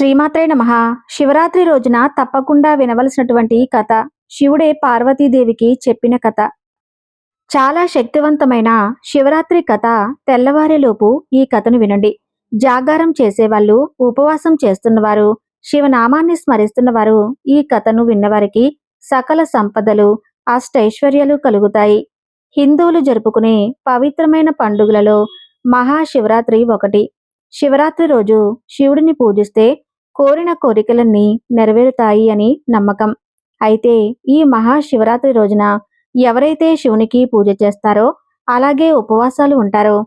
శ్రీమాత్రే నమః. శివరాత్రి రోజున తప్పకుండా వినవలసినటువంటి కథ. శివుడే పార్వతీదేవికి చెప్పిన కథ. చాలా శక్తివంతమైన శివరాత్రి కథ. తెల్లవారేలోపు ఈ కథను వినండి. జాగారం చేసేవాళ్ళు, ఉపవాసం చేస్తున్నవారు, శివనామాన్ని స్మరిస్తున్నవారు ఈ కథను విన్నవారికి సకల సంపదలు, అష్టైశ్వర్యాలు కలుగుతాయి. హిందువులు జరుపుకునే పవిత్రమైన పండుగలలో మహాశివరాత్రి ఒకటి. శివరాత్రి రోజు శివుడిని పూజిస్తే కోరిన కోరికలన్నీ నెరవేరుతాయి అని నమ్మకం. అయితే ఈ మహాశివరాత్రి రోజున ఎవరైతే శివునికి పూజ చేస్తారో, అలాగే ఉపవాసాలు ఉంటారో,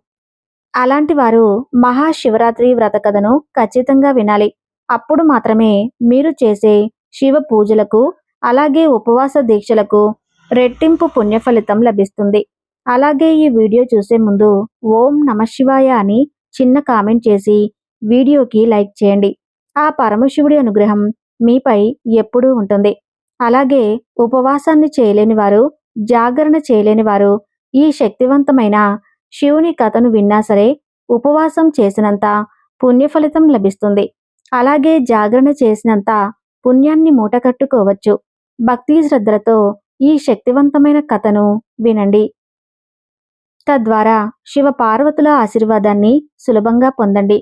అలాంటి వారు మహాశివరాత్రి వ్రత కథను ఖచ్చితంగా వినాలి. అప్పుడు మాత్రమే మీరు చేసే శివ పూజలకు, అలాగే ఉపవాస దీక్షలకు రెట్టింపు పుణ్య ఫలితం లభిస్తుంది. అలాగే ఈ వీడియో చూసే ముందు ఓం నమఃశివాయ అని చిన్న కామెంట్ చేసి వీడియోకి లైక్ చేయండి. ఆ పరమశివుడి అనుగ్రహం మీపై ఎప్పుడూ ఉంటుంది. అలాగే ఉపవాసాన్ని చేయలేని వారు, జాగరణ చేయలేని వారు ఈ శక్తివంతమైన శివుని కథను విన్నా సరే ఉపవాసం చేసినంత పుణ్య ఫలితం లభిస్తుంది. అలాగే జాగరణ చేసినంత పుణ్యాన్ని మూటకట్టుకోవచ్చు. భక్తి శ్రద్ధలతో ఈ శక్తివంతమైన కథను వినండి. తద్వారా శివ పార్వతుల ఆశీర్వాదాన్ని సులభంగా పొందండి.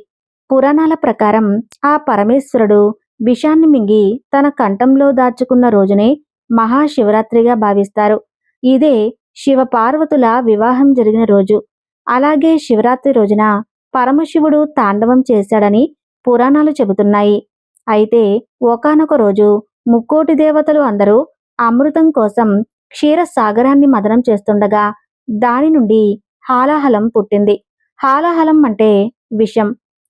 పురాణాల ప్రకారం ఆ పరమేశ్వరుడు విషాన్ని మింగి తన కంఠంలో దాచుకున్న రోజునే మహాశివరాత్రిగా భావిస్తారు. ఇదే శివ పార్వతుల వివాహం జరిగిన రోజు. అలాగే శివరాత్రి రోజున పరమశివుడు తాండవం చేశాడని పురాణాలు చెబుతున్నాయి. అయితే ఒకానొక రోజు ముక్కోటి దేవతలు అందరూ అమృతం కోసం క్షీరసాగరాన్ని మదనం చేస్తుండగా దాని నుండి హాలాహలం పుట్టింది. హాలాహలం అంటే విషం.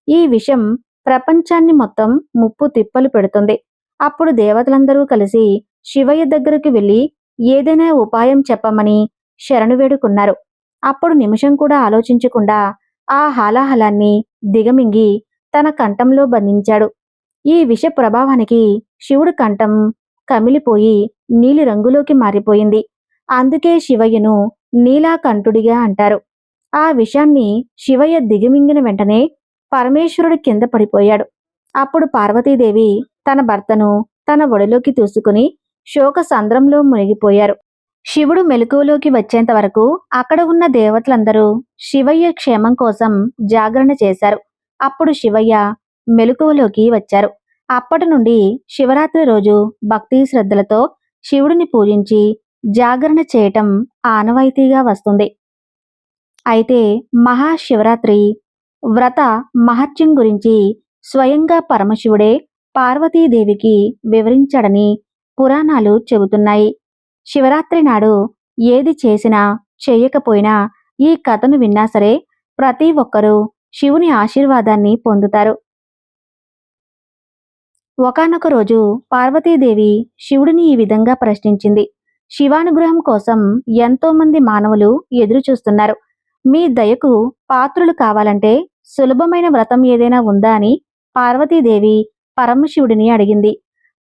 ఈ విషం ప్రపంచాన్ని మొత్తం ముప్పు తిప్పలు పెడుతుంది. అప్పుడు దేవతలందరూ కలిసి శివయ్య దగ్గరకు వెళ్ళి ఏదైనా ఉపాయం చెప్పమని శరణు వేడుకున్నారు. అప్పుడు నిమిషం కూడా ఆలోచించకుండా ఆ హాలాహలాన్ని దిగమింగి తన కంఠంలో బంధించాడు. ఈ విష ప్రభావానికి శివుడి కంఠం కమిలిపోయి నీలి రంగులోకి మారిపోయింది. అందుకే శివయ్యను నీలాకంఠుడిగా అంటారు. ఆ విషాన్ని శివయ్య దిగమింగిన వెంటనే పరమేశ్వరుడు కింద పడిపోయాడు. అప్పుడు పార్వతీదేవి తన భర్తను తన ఒడిలోకి తీసుకుని శోక సంద్రంలో మునిగిపోయారు. శివుడు మెలకువలోకి వచ్చేంత వరకు అక్కడ ఉన్న దేవతలందరూ శివయ్య క్షేమం కోసం జాగరణ చేశారు. అప్పుడు శివయ్య మెలకువలోకి వచ్చారు. అప్పటి నుండి శివరాత్రి రోజు భక్తి శ్రద్ధలతో శివుడిని పూజించి జాగరణ చేయటం ఆనవాయితీగా వస్తుంది. అయితే మహాశివరాత్రి వ్రత మహత్యం గురించి స్వయంగా పరమశివుడే పార్వతీదేవికి వివరించాడని పురాణాలు చెబుతున్నాయి. శివరాత్రి నాడు ఏది చేసినా చేయకపోయినా ఈ కథను విన్నా సరే ప్రతి ఒక్కరూ శివుని ఆశీర్వాదాన్ని పొందుతారు. ఒకానొక రోజు పార్వతీదేవి శివుడిని ఈ విధంగా ప్రశ్నించింది. శివానుగ్రహం కోసం ఎంతో మంది మానవులు ఎదురు చూస్తున్నారు. మీ దయకు పాత్రులు కావాలంటే సులభమైన వ్రతం ఏదైనా ఉందా అని పార్వతీదేవి పరమశివుడిని అడిగింది.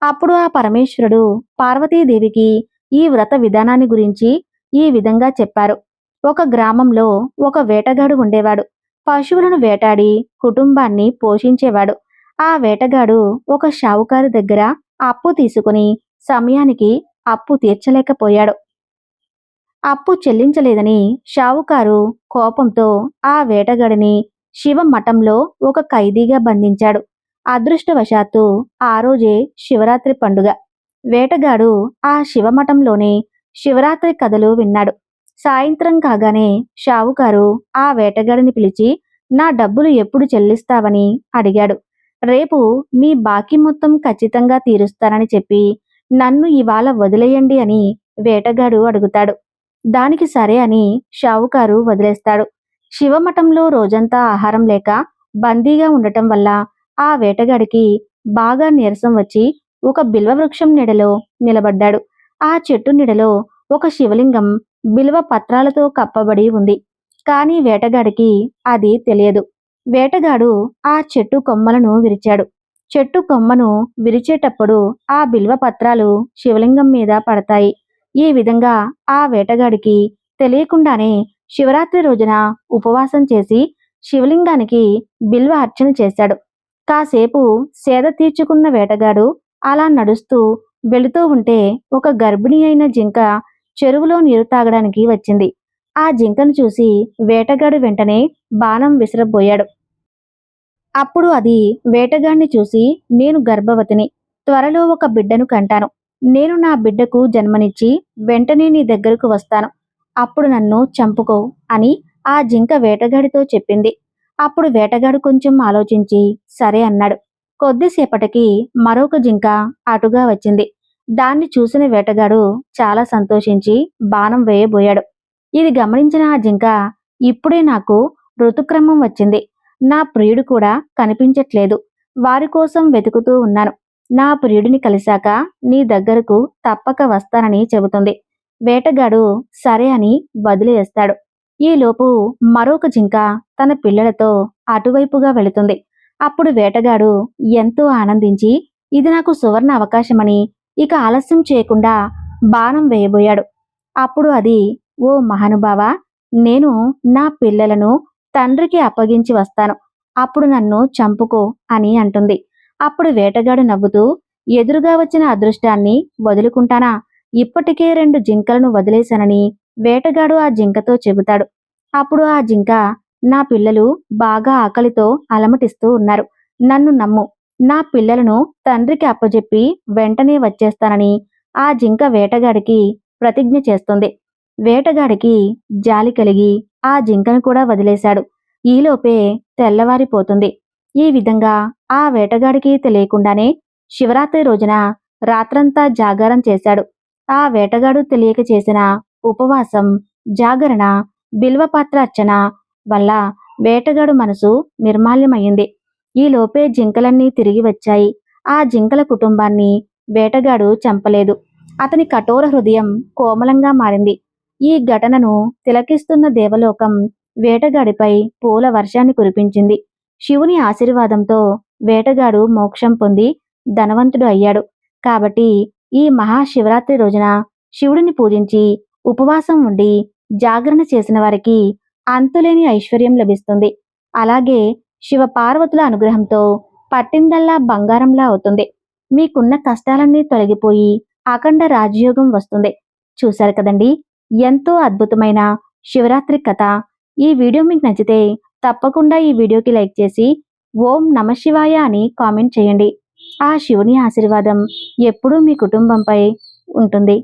అప్పుడు ఆ పరమేశ్వరుడు పార్వతీదేవికి ఈ వ్రత విధానాన్ని గురించి ఈ విధంగా చెప్పారు. ఒక గ్రామంలో ఒక వేటగాడు ఉండేవాడు. పశువులను వేటాడి కుటుంబాన్ని పోషించేవాడు. ఆ వేటగాడు ఒక షావుకారు దగ్గర అప్పు తీసుకుని సమయానికి అప్పు తీర్చలేకపోయాడు. అప్పు చెల్లించలేదని షావుకారు కోపంతో ఆ వేటగాడిని శివ మఠంలో ఒక ఖైదీగా బంధించాడు. అదృష్టవశాత్తు ఆ రోజే శివరాత్రి పండుగ. వేటగాడు ఆ శివమఠంలోనే శివరాత్రి కథలు విన్నాడు. సాయంత్రం కాగానే షావుకారు ఆ వేటగాడిని పిలిచి నా డబ్బులు ఎప్పుడు చెల్లిస్తావని అడిగాడు. రేపు మీ బాకీ మొత్తం ఖచ్చితంగా తీరుస్తానని చెప్పి నన్ను ఇవాళ వదిలేయండి అని వేటగాడు అడుగుతాడు. దానికి సరే అని షావుకారు వదిలేస్తాడు. శివమఠంలో రోజంతా ఆహారం లేక బందీగా ఉండటం వల్ల ఆ వేటగాడికి బాగా నీరసం వచ్చి ఒక బిల్వవృక్షం నీడలో నిలబడ్డాడు. ఆ చెట్టు నీడలో ఒక శివలింగం బిల్వ పత్రాలతో కప్పబడి ఉంది. కానీ వేటగాడికి అది తెలియదు. వేటగాడు ఆ చెట్టు కొమ్మలను విరిచాడు. చెట్టు కొమ్మను విరిచేటప్పుడు ఆ బిల్వ పత్రాలు శివలింగం మీద పడతాయి. ఈ విధంగా ఆ వేటగాడికి తెలియకుండానే శివరాత్రి రోజున ఉపవాసం చేసి శివలింగానికి బిల్వ అర్చన చేశాడు. కాసేపు సేద తీర్చుకున్న వేటగాడు అలా నడుస్తూ వెళుతూ ఉంటే ఒక గర్భిణి అయిన జింక చెరువులో నీరు తాగడానికి వచ్చింది. ఆ జింకను చూసి వేటగాడు వెంటనే బాణం విసిరబోయాడు. అప్పుడు అది వేటగాడిని చూసి, నేను గర్భవతిని, త్వరలో ఒక బిడ్డను కంటాను. నేను నా బిడ్డకు జన్మనిచ్చి వెంటనే నీ దగ్గరకు వస్తాను. అప్పుడు నన్ను చంపుకో అని ఆ జింక వేటగాడితో చెప్పింది. అప్పుడు వేటగాడు కొంచెం ఆలోచించి సరే అన్నాడు. కొద్దిసేపటికి మరొక జింక అటుగా వచ్చింది. దాన్ని చూసిన వేటగాడు చాలా సంతోషించి బాణం వేయబోయాడు. ఇది గమనించిన ఆ జింక, ఇప్పుడే నాకు ఋతుక్రమం వచ్చింది. నా ప్రియుడు కూడా కనిపించట్లేదు. వారి కోసం వెతుకుతూ ఉన్నాను. నా ప్రియుడిని కలిశాక నీ దగ్గరకు తప్పక వస్తానని చెబుతుంది. వేటగాడు సరే అని వదిలేస్తాడు. ఈలోపు మరొక జింక తన పిల్లలతో అటువైపుగా వెళుతుంది. అప్పుడు వేటగాడు ఎంతో ఆనందించి ఇది నాకు సువర్ణ అవకాశమని ఇక ఆలస్యం చేయకుండా బాణం వేయబోయాడు. అప్పుడు అది, ఓ మహానుభావా, నేను నా పిల్లలను తండ్రికి అప్పగించి వస్తాను. అప్పుడు నన్ను చంపుకో అని అంటుంది. అప్పుడు వేటగాడు నవ్వుతూ, ఎదురుగా వచ్చిన అదృష్టాన్ని వదులుకుంటానా? ఇప్పటికే 2 జింకలను వదిలేశానని వేటగాడు ఆ జింకతో చెబుతాడు. అప్పుడు ఆ జింక, నా పిల్లలు బాగా ఆకలితో అలమటిస్తూ ఉన్నారు. నన్ను నమ్ము. నా పిల్లలను తండ్రికి అప్పజెప్పి వెంటనే వచ్చేస్తానని ఆ జింక వేటగాడికి ప్రతిజ్ఞ చేస్తుంది. వేటగాడికి జాలి కలిగి ఆ జింకను కూడా వదిలేశాడు. ఈలోపే తెల్లవారిపోతుంది. ఈ విధంగా ఆ వేటగాడికి తెలియకుండానే శివరాత్రి రోజున రాత్రంతా జాగారం చేశాడు. ఆ వేటగాడు తెలియక చేసిన ఉపవాసం, జాగరణ, బిల్వపాత్ర అర్చన వల్ల వేటగాడు మనసు నిర్మాల్యమయ్యింది. ఈలోపే జింకలన్నీ తిరిగి వచ్చాయి. ఆ జింకల కుటుంబాన్ని వేటగాడు చంపలేదు. అతని కఠోర హృదయం కోమలంగా మారింది. ఈ ఘటనను తిలకిస్తున్న దేవలోకం వేటగాడిపై పూల వర్షాన్ని కురిపించింది. శివుని ఆశీర్వాదంతో వేటగాడు మోక్షం పొంది ధనవంతుడు అయ్యాడు. కాబట్టి ఈ మహాశివరాత్రి రోజున శివుడిని పూజించి ఉపవాసం ఉండి జాగరణ చేసిన వారికి అంతులేని ఐశ్వర్యం లభిస్తుంది. అలాగే శివ పార్వతుల అనుగ్రహంతో పట్టిందల్లా బంగారంలా అవుతుంది. మీకున్న కష్టాలన్నీ తొలగిపోయి అఖండ రాజయోగం వస్తుంది. చూశారు కదండి, ఎంతో అద్భుతమైన శివరాత్రి కథ. ఈ వీడియో మీకు నచ్చితే తప్పకుండా ఈ వీడియోకి లైక్ చేసి ఓం నమఃశివాయ అని కామెంట్ చేయండి. ఆ శివుని ఆశీర్వాదం ఎప్పుడూ మీ కుటుంబంపై ఉంటుంది.